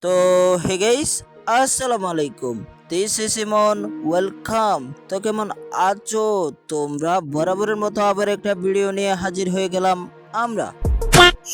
তো হে গাইস, আসসালামু আলাইকুম। This is Emon, welcome. তো কেমন আছো তোমরা? বরাবরের মতো আবার একটা ভিডিও নিয়ে হাজির হয়ে গেলাম আমরা।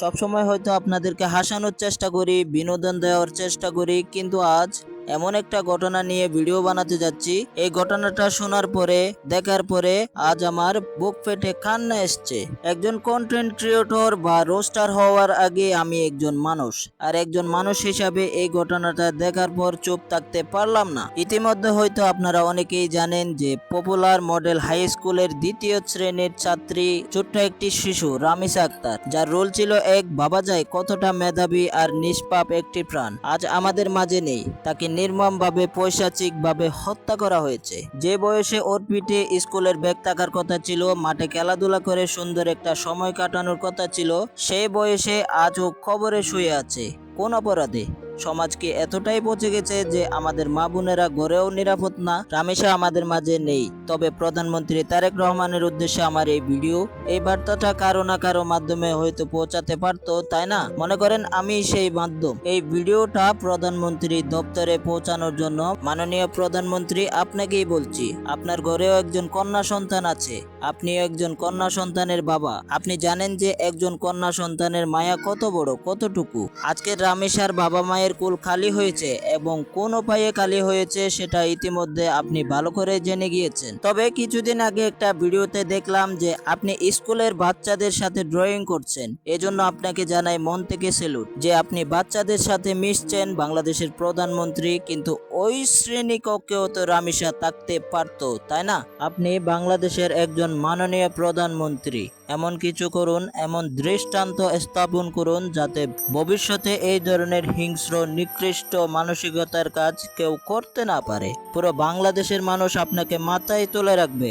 সবসময় হয়তো আপনাদেরকে হাসানোর চেষ্টা করি, বিনোদন দেওয়ার চেষ্টা করি, কিন্তু আজ এমন একটা ঘটনা নিয়ে ভিডিও বানাতে যাচ্ছি। এই ঘটনাটা শোনার পরে, দেখার পরে আজ আমার বুক ফেটে কান্না এসছে। একজন কন্টেন্ট ক্রিয়েটর বা রোস্টার হওয়ার আগে আমি একজন মানুষ, আর একজন মানুষ হিসাবে এই ঘটনাটা দেখার পর চুপ থাকতে পারলাম না। ইতিমধ্যে হয়তো আপনারা অনেকেই জানেন যে পপুলার মডেল হাই স্কুলের দ্বিতীয় শ্রেণীর ছাত্রী, ছোট্ট একটি শিশু রামিসা আক্তার, যার রোল ছিল এক বাবা যায় কতটা মেধাবী আর নিষ্পাপ একটি প্রাণ, আজ আমাদের মাঝে নেই। তাকে নির্মমভাবে পৈশাচিকভাবে হত্যা করা হয়েছে। যে বয়সে ওর পিঠে স্কুলের ব্যাগ থাকার কথা ছিল, মাঠে খেলাধুলা করে সুন্দর একটা সময় কাটানোর কথা ছিল, সেই বয়সে আজ ও কবরে শুয়ে আছে। কোন অপরাধে? সমাজ কি এতটাই পচে গেছে যে আমাদের মা বোনেরা ঘরেও নিরাপদ না? রামেশা আমাদের মাঝে নেই, তবে প্রধানমন্ত্রী তারেক রহমানের উদ্দেশ্যে আমার এই ভিডিও, এই বার্তাটা কারো না কারো মাধ্যমে হয়তো পৌঁছাতে পারতো, তাই না? মনে করেন আমি সেই মাধ্যম। এই ভিডিওটা প্রধানমন্ত্রী দপ্তরে পৌঁছানোর জন্য, মাননীয় প্রধানমন্ত্রী আপনাকেই বলছি, আপনার ঘরেও একজন কন্যা সন্তান আছে, আপনিও একজন কন্যা সন্তানের বাবা। আপনি জানেন যে একজন কন্যা সন্তানের মায়া কত বড়, কতটুকু। আজকে রামেশার বাবা মায়ের কুল খালি হয়েছে, এবং কোন উপায়ে খালি হয়েছে সেটা ইতিমধ্যে আপনি ভালো করে জেনে গিয়েছেন। তবে কিছুদিন আগে একটা ভিডিওতে দেখলাম যে আপনি স্কুলের বাচ্চাদের সাথে ড্রয়িং করছেন। এজন্য আপনাকে জানাই মন থেকে স্যালুট যে আপনি বাচ্চাদের সাথে মিশছেন। বাংলাদেশের প্রধানমন্ত্রী, কিন্তু ওই শ্রেণীকক্ষেও তো রামেশা থাকতে পারতো, তাই না? আপনি বাংলাদেশের একজন মাননীয় প্রধানমন্ত্রী। এমন কিছু করুন, এমন দৃষ্টান্ত স্থাপন করুন যাতে ভবিষ্যতে এই ধরনের হিংস্র নিকৃষ্ট মানসিকতার কাজ কেউ করতে না পারে। পুরো বাংলাদেশের মানুষ আপনাকে মাথায় তুলে রাখবে,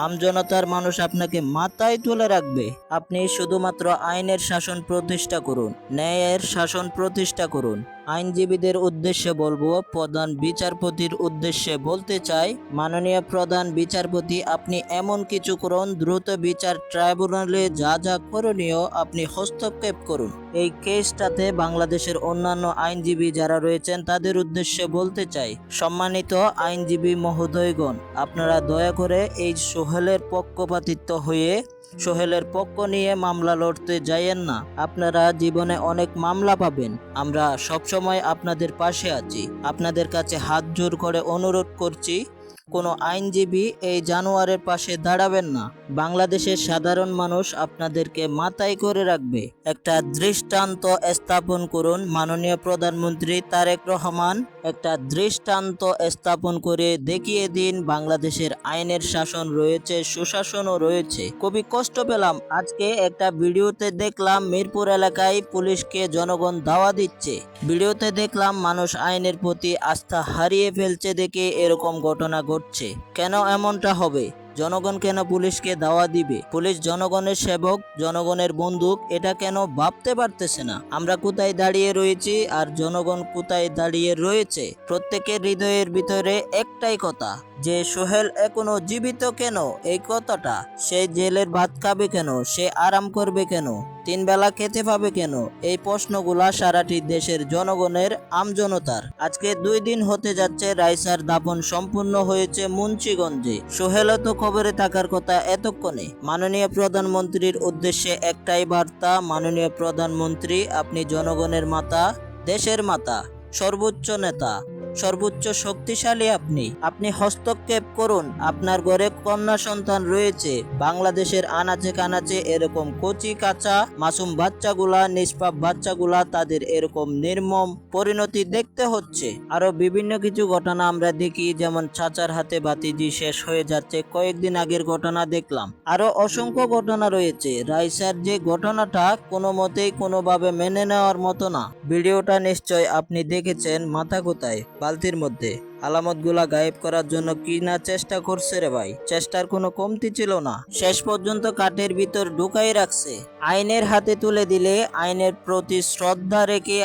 আমজনতার মানুষ আপনাকে মাথায় তুলে রাখবে। আপনি শুধুমাত্র আইনের শাসন প্রতিষ্ঠা করুন, ন্যায়ের শাসন প্রতিষ্ঠা করুন। আইনজীবীদের উদ্দেশ্যে বলবো, প্রধান বিচারপতির উদ্দেশ্যে বলতে চাই, মাননীয় প্রধান বিচারপতি, আপনি এমন কিছু করুন, দ্রুত বিচার ট্রাইব্যুনালে যা যা করণীয় আপনি হস্তক্ষেপ করুন। এই কেসটাতে বাংলাদেশের অন্যান্য আইনজীবী যারা রয়েছেন তাদের উদ্দেশ্যে বলতে চাই, সম্মানিত আইনজীবী মহোদয়গণ, আপনারা দয়া করে এই সোহেলের পক্ষপাতিত্ব হয়ে সোহেলের পক্ষ নিয়ে মামলা লড়তে যাইয়েন না। আপনারা জীবনে অনেক মামলা পাবেন, আমরা সবসময় আপনাদের পাশে আছি। আপনাদের কাছে হাত জোর করে অনুরোধ করছি, কোনো আইনজীবী এই জানোয়ারের পাশে দাঁড়াবেন না। বাংলাদেশের সাধারণ মানুষ আপনাদেরকে মাথায় করে রাখবে। একটা দৃষ্টান্ত স্থাপন করুন মাননীয় প্রধানমন্ত্রী তারেক রহমান, একটা দৃষ্টান্ত স্থাপন করে দেখিয়ে দিন বাংলাদেশের আইনের শাসন রয়েছে, সুশাসনও রয়েছে। খুবই কষ্ট পেলাম আজকে একটা ভিডিওতে দেখলাম মিরপুর এলাকায় পুলিশকে জনগণ দাওয়া দিচ্ছে। ভিডিওতে দেখলাম মানুষ আইনের প্রতি আস্থা হারিয়ে ফেলছে দেখে এরকম ঘটনা ঘটছে। কেন এমনটা হবে? জনগণ কেন পুলিশকে দাওয়া দিবে? পুলিশ জনগণের সেবক, জনগণের বন্দুক, এটা কেন ভাবতে পারতেছে না? আমরা কোথায় দাঁড়িয়ে রয়েছি আর জনগণ কোথায় দাঁড়িয়ে রয়েছে? প্রত্যেকের হৃদয়ের ভিতরে একটাই কথা, যে সোহেল এখনো জীবিত কেন? এই কথাটা, সে জেলের ভাত খাবে কেন? সে আরাম করবে কেন? 3 বেলা খেতে পাবে কেন? এই প্রশ্নগুলা সারাটি দেশের জনগণের, আমজনতার। আজকে 2 দিন হতে যাচ্ছে রাইসার দাফন সম্পূর্ণ হয়েছে মুন্সিগঞ্জে। সোহেলও তো খবরে থাকার কথা এতক্ষণে। মাননীয় প্রধানমন্ত্রীর উদ্দেশ্যে একটাই বার্তা, মাননীয় প্রধানমন্ত্রী, আপনি জনগণের মাতা, দেশের মাতা, সর্বোচ্চ নেতা, সর্বোচ্চ শক্তিশালী। আপনি হস্তক্ষেপ করুন। আপনার ঘরে কন্যা সন্তান রয়েছে, বাংলাদেশের আনাচে কানাচে এরকম কচি কাঁচা মাসুম বাচ্চাগুলা, নিষ্পাপ বাচ্চাগুলা, তাদের এরকম নির্মম পরিণতি দেখতে হচ্ছে। আরো বিভিন্ন কিছু ঘটনা আমরা দেখি, যেমন চাচার হাতে বাতিজি শেষ হয়ে যাচ্ছে, কয়েকদিন আগের ঘটনা দেখলাম। আরো অসংখ্য ঘটনা রয়েছে। রাইসার যে ঘটনাটা কোনো মতেই কোনোভাবে মেনে নেওয়ার মতো না। ভিডিওটা নিশ্চয় আপনি দেখেছেন, মাথা কোথায়? বালতির মধ্যে। আলামতগুলা গায়েব করার জন্য কি না চেষ্টা করছে রে ভাই, চেষ্টার কোনো কমতি ছিল না। শেষ পর্যন্ত কাঠের ভিতর ঢুকাই রাখছে। আইনের হাতে তুলে দিলে আইনের প্রতি শ্রদ্ধা রেখে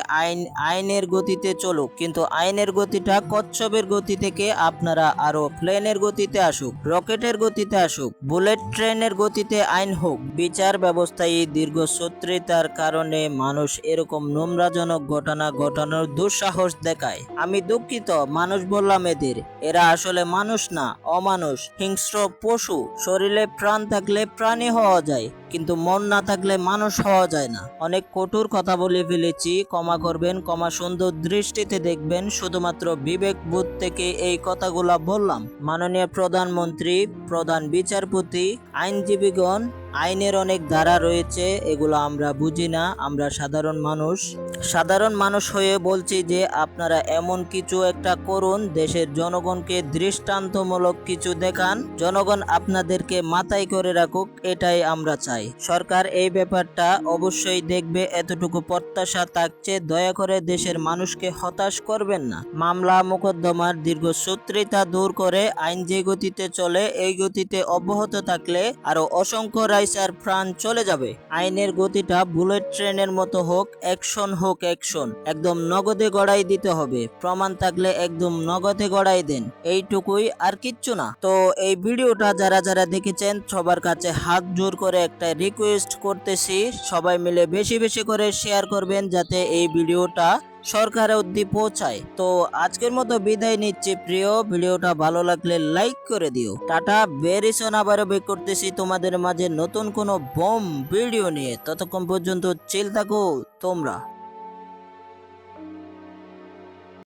আইনের গতিতে চলুক, কিন্তু আইনের গতিটা কচ্ছপের গতি থেকে আপনারা আরো প্লেনের গতিতে আসুক, রকেটের গতিতে আসুক, বুলেট ট্রেনের গতিতে আইন হোক। বিচার ব্যবস্থায় দীর্ঘসূত্রিতার কারণে মানুষ এরকম নোংরাজনক ঘটনা ঘটানোর দুঃসাহস দেখায়। আমি দুঃখিত, মানুষ বললাম এদের, এরা আসলে মানুষ না, অমানুষ, হিংস্র পশু। শরীরে প্রাণ থাকলে প্রাণী হওয়া যায়, কিন্তু মন না থাকলে মানুষ হওয়া যায় না। অনেক কঠোর কথা বলে ফেলেছি, ক্ষমা করবেন, ক্ষমা সুন্দর দৃষ্টিতে দেখবেন। শুধুমাত্র বিবেক বোধ থেকে এই কথাগুলা বললাম। মাননীয় প্রধানমন্ত্রী, প্রধান বিচারপতি, আইনজীবীগণ, আইনের অনেক ধারা রয়েছে, এগুলো আমরা বুঝি না। আমরা সাধারণ মানুষ হয়ে বলছি যে আপনারা এমন কিছু একটা করুন, দেশের জনগণকে দৃষ্টান্তমূলক কিছু দেখান, জনগণ আপনাদেরকে মাথায় করে রাখুক, এটাই আমরা চাই। সরকার এই ব্যাপারটা অবশ্যই দেখবে, এতটুকু প্রত্যাশা থাকছে। দয়া করে দেশের মানুষকে হতাশ করবেন না। মামলা মোকদ্দমার দীর্ঘসূত্রিতা দূর করে আইন যে গতিতে চলে, এই গতিতে অব্যাহত থাকলে আরো অসংখ্য রাইসার প্রাণ চলে যাবে। আইনের গতিটা বুলেট ট্রেনের মতো হোক, অ্যাকশন হোক, অ্যাকশন একদম নগদে গড়াই দিতে হবে। প্রমাণ থাকলে একদম নগদে গড়াই দেন, এইটুকুই, আর কিচ্ছু না। তো এই ভিডিওটা যারা যারা দেখেছেন সবার কাছে হাত জোর করে একটা রিকোয়েস্ট করতেছি, সবাই মিলে বেশি বেশি করে শেয়ার করবেন যাতে এই ভিডিওটা সরকারের অবধি পৌঁছায়। তো আজকের মতো বিদায় নিচ্ছি প্রিয়, ভিডিওটা ভালো লাগলে লাইক করে দিও। টাটা, বেরিসন, আবারও বেক করতেছি তোমাদের মাঝে নতুন কোনো বম ভিডিও নিয়ে। ততক্ষণ পর্যন্ত চিল থাকো তোমরা।